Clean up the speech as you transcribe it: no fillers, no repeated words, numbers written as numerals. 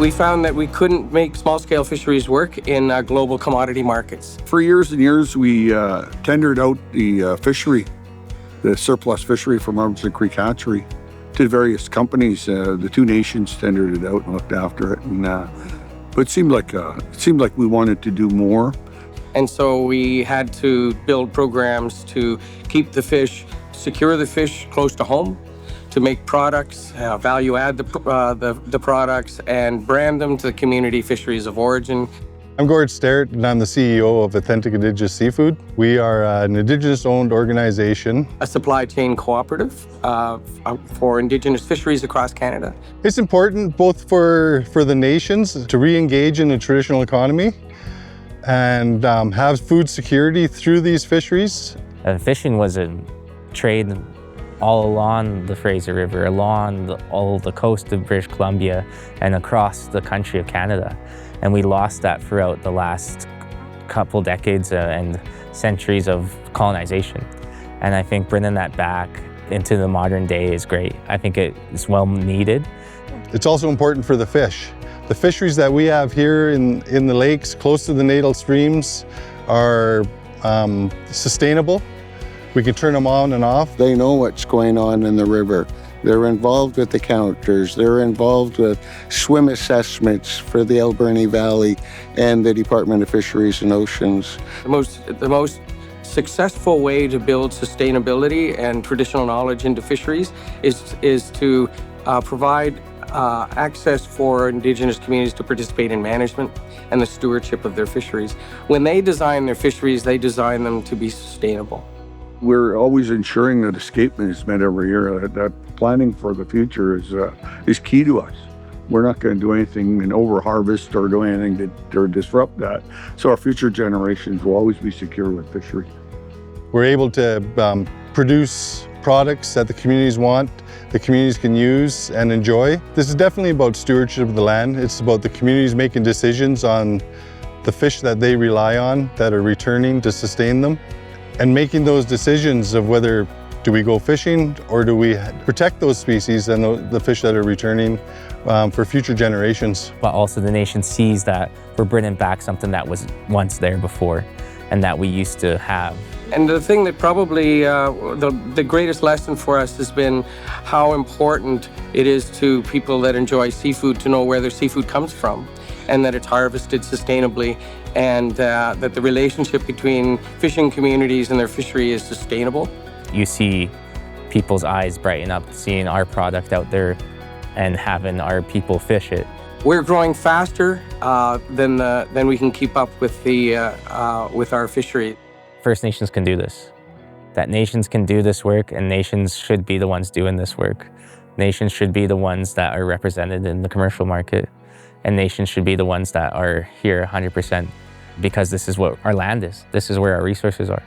We found that we couldn't make small-scale fisheries work in global commodity markets. For years and years, we tendered out the fishery, the surplus fishery from Robertson Creek Hatchery, to various companies. The two nations tendered it out and looked after it, and but it seemed like we wanted to do more. And so we had to build programs to keep the fish, secure the fish close to home, to make products, value add the products, and brand them to the community fisheries of origin. I'm Gord Sterrett, and I'm the CEO of Authentic Indigenous Seafood. We are an Indigenous-owned organization. A supply chain cooperative for Indigenous fisheries across Canada. It's important both for the nations to re-engage in the traditional economy and have food security through these fisheries. Fishing was a trade all along the Fraser River, along all the coast of British Columbia, and across the country of Canada. And we lost that throughout the last couple decades and centuries of colonization. And I think bringing that back into the modern day is great. I think it's well needed. It's also important for the fish. The fisheries that we have here in the lakes, close to the natal streams, are sustainable. We can turn them on and off. They know what's going on in the river. They're involved with the counters. They're involved with swim assessments for the Alberni Valley and the Department of Fisheries and Oceans. The most successful way to build sustainability and traditional knowledge into fisheries is to provide access for Indigenous communities to participate in management and the stewardship of their fisheries. When they design their fisheries, they design them to be sustainable. We're always ensuring that escapement is met every year. That planning for the future is key to us. We're not going to do anything in over-harvest or do anything to disrupt that. So our future generations will always be secure with fishery. We're able to produce products that the communities want, the communities can use and enjoy. This is definitely about stewardship of the land. It's about the communities making decisions on the fish that they rely on that are returning to sustain them, and making those decisions of whether do we go fishing or do we protect those species and the fish that are returning for future generations. But also the nation sees that we're bringing back something that was once there before and that we used to have. And the thing that probably the greatest lesson for us has been how important it is to people that enjoy seafood to know where their seafood comes from and that it's harvested sustainably, and that the relationship between fishing communities and their fishery is sustainable. You see people's eyes brighten up seeing our product out there and having our people fish it. We're growing faster than we can keep up with with our fishery. First Nations can do this. That nations can do this work, and nations should be the ones doing this work. Nations should be the ones that are represented in the commercial market, and nations should be the ones that are here 100%, because this is what our land is. This is where our resources are.